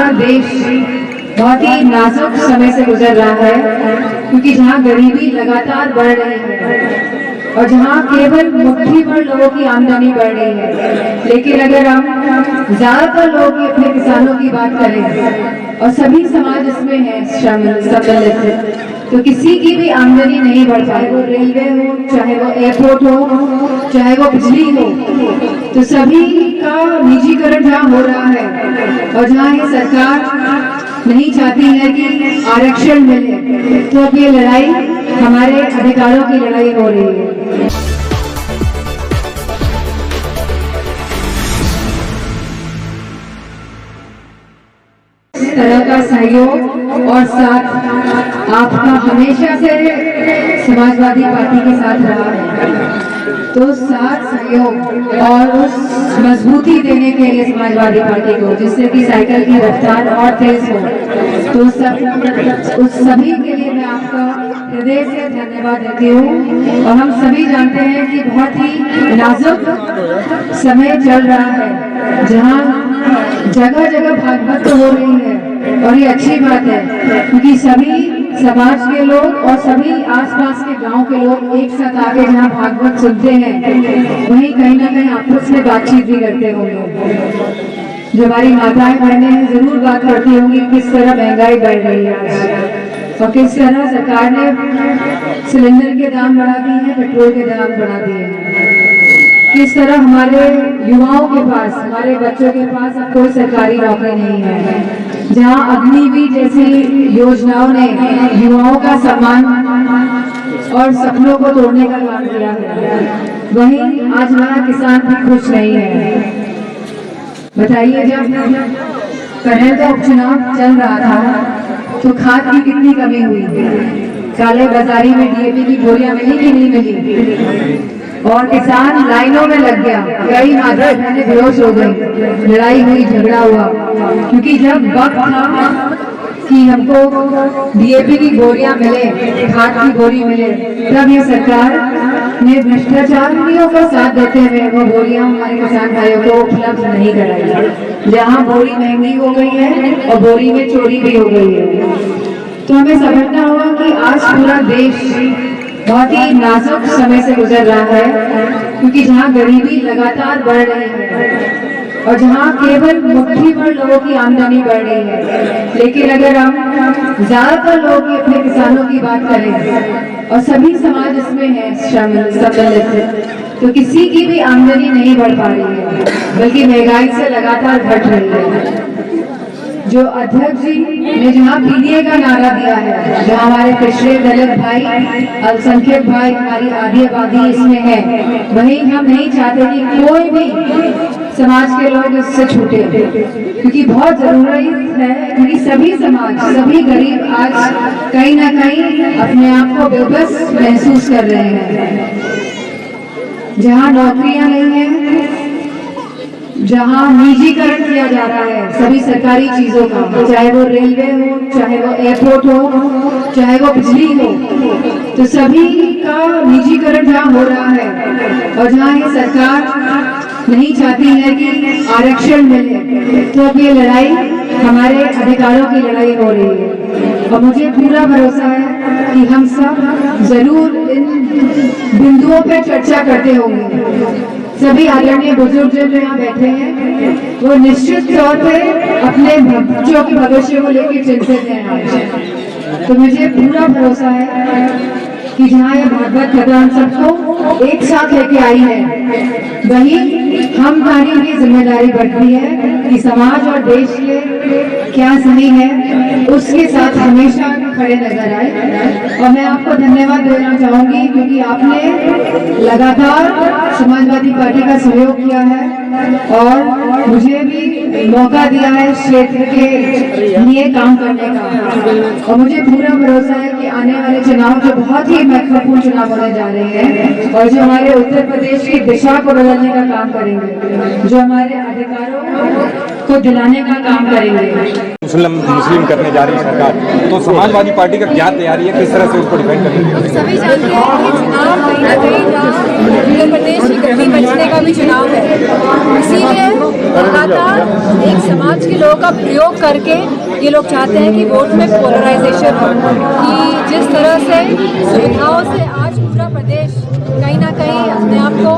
पूरा देश बहुत ही नाजुक समय से गुजर रहा है, क्योंकि जहाँ गरीबी लगातार बढ़ रही है और जहाँ केवल मुट्ठी भर लोगों की आमदनी बढ़ रही है। लेकिन अगर हम ज्यादातर लोगों की, अपने किसानों की बात करें और सभी समाज इसमें है सम्मिलित, तो किसी की भी आमदनी नहीं बढ़ पाए, वो रेलवे हो, चाहे वो एयरपोर्ट हो, चाहे वो बिजली हो, तो सभी का निजीकरण जहाँ हो रहा है और जहाँ ये सरकार नहीं चाहती है कि आरक्षण मिले, तो अब ये लड़ाई हमारे अधिकारों की लड़ाई हो रही है। इस तरह का सहयोग और साथ आपका हमेशा से समाजवादी पार्टी के साथ रहा है, तो साथ सहयोग और उस मजबूती देने के लिए समाजवादी पार्टी को, जिससे कि साइकिल की रफ्तार और तेज हो, तो उस सभी के लिए मैं आपका हृदय से धन्यवाद देती हूँ। और हम सभी जानते हैं कि बहुत ही नाजुक समय चल रहा है, जहाँ जगह जगह भागवत तो हो रही है, और ये अच्छी बात है, क्योंकि सभी समाज के लोग और सभी आसपास के गांव के लोग एक साथ आके जहाँ भागवत सुनते हैं, वहीं कहीं ना कहीं आपस में बातचीत भी करते होंगे। जो हमारी माताएं बहनें हैं जरूर बात करती होंगी किस तरह महंगाई बढ़ रही है आज, और किस तरह सरकार ने सिलेंडर के दाम बढ़ा दिए हैं, पेट्रोल के दाम बढ़ा दिए हैं, किस तरह हमारे युवाओं के पास, हमारे बच्चों के पास अब कोई सरकारी नौकरी नहीं है, जहाँ अग्निवीर जैसी योजनाओं ने युवाओं का सम्मान और सपनों को तोड़ने का काम किया है, वहीं आज हमारा किसान भी खुश नहीं है। बताइए, जब पहले तो उपचुनाव चल रहा था तो खाद की कितनी कमी हुई, काले बाजारी में डीएपी की गोलियां मिली कि नहीं मिली, और किसान लाइनों में लग गया, कई माता बहनें बेहोश हो गई, लड़ाई हुई, झगड़ा हुआ, क्योंकि जब वक्त था कि हमको डीएपी की गोलियां मिले, खाद की गोली मिले, तब ये सरकार ने भ्रष्टाचारियों का साथ देते हुए वो गोलियां हमारे किसान भाइयों को उपलब्ध नहीं कराई। जहां बोरी महंगी हो गई है और बोरी में चोरी भी हो गई है, तो हमें समझना होगा कि आज पूरा देश बहुत ही नाजुक समय से गुजर रहा है, क्योंकि जहाँ गरीबी लगातार बढ़ रही है और जहाँ केवल मुट्ठी भर लोगों की आमदनी बढ़ रही है। लेकिन अगर हम ज्यादातर लोगों की, अपने किसानों की बात करें और सभी समाज इसमें है सम्मिलित, तो किसी की भी आमदनी नहीं बढ़ पा रही है, बल्कि महंगाई से लगातार घट रही है। जो अध्यक्ष जी ने जहाँ पीडीए का नारा दिया है, जहाँ हमारे पिछड़े दलित भाई, अल्पसंख्यक भाई, हमारी आधी आबादी इसमें है, वहीं हम नहीं चाहते कि कोई भी समाज के लोग इससे छूटे, क्योंकि बहुत जरूरत है, क्योंकि सभी समाज, सभी गरीब आज कहीं ना कहीं अपने आप को बेबस महसूस कर रहे हैं। जहाँ नौकरियां नहीं है, जहाँ निजीकरण किया जा रहा है सभी सरकारी चीजों का, चाहे वो रेलवे हो, चाहे वो एयरपोर्ट हो, चाहे वो बिजली हो, तो सभी का निजीकरण जहाँ हो रहा है और जहाँ ये सरकार नहीं चाहती है कि आरक्षण मिले, तो अब ये लड़ाई हमारे अधिकारों की लड़ाई हो रही है। और मुझे पूरा भरोसा है कि हम सब जरूर इन बिंदुओं पर चर्चा करते होंगे। सभी आदरणीय बुजुर्ग जो यहाँ बैठे हैं, वो निश्चित तौर पे अपने बच्चों के भविष्य को लेकर चिंतित हैं। तो मुझे पूरा भरोसा है कि जहाँ ये भागवत कथा हम सबको एक साथ लेके आई है, वही हम नारियों की जिम्मेदारी बढ़ती है कि समाज और देश के क्या सही है उसके साथ हमेशा खड़े नजर आए। और मैं आपको धन्यवाद देना चाहूंगी, क्योंकि आपने लगातार समाजवादी पार्टी का सहयोग किया है और मुझे भी मौका दिया है क्षेत्र के लिए काम करने का। और मुझे पूरा भरोसा है कि आने वाले चुनाव जो बहुत ही महत्वपूर्ण चुनाव होने जा रहे हैं और जो हमारे उत्तर प्रदेश की दिशा को बदलने का काम करेंगे, जो हमारे अधिकारों को दिलाने का काम करेंगे। मुस्लिम करने जा रही है सरकार, तो समाजवादी पार्टी का क्या तैयारी है, किस तरह से उसको डिफेंड करने की? सभी जानते हैं कि चुनाव कहीं ना कहीं उत्तर प्रदेश की गद्दी बचने का भी चुनाव है। इसीलिए लगातार एक समाज के लोगों का प्रयोग करके ये लोग चाहते हैं कि वोट में पोलराइजेशन हो, कि जिस तरह से सुविधाओं से आज पूरा प्रदेश कहीं ना कहीं अपने आप को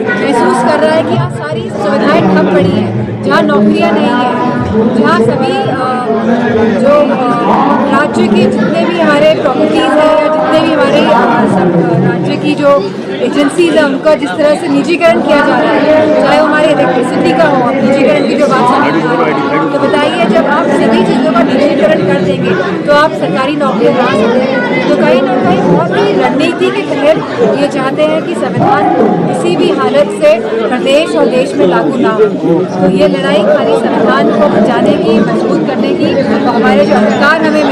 महसूस कर रहा है कि यहाँ सारी सुविधाएं ठप पड़ी हैं, जहाँ नौकरियाँ नहीं हैं, जहाँ सभी जो राज्य के जितने भी हमारे प्रॉपर्टीज़ हैं या जितने भी हमारे सब राज्य की जो एजेंसीज है उनका जिस तरह से निजीकरण किया जा रहा है, चाहे वो हमारे इलेक्ट्रिसिटी का हो, निजीकरण की जो बात चल रही है, तो बताइए जब आप सभी चीज़ों का निजीकरण कर देंगे तो आप सरकारी नौकरियाँ कहाँ से देंगे? तो कहीं ना कहीं बहुत ही रणनीति के तहत ये चाहते हैं कि संविधान किसी भी हालत से प्रदेश और देश में लागू ना हो। तो ये लड़ाई खाली संविधान को बचाने की, मजबूत करने की, हमारे जो अधिकार हमें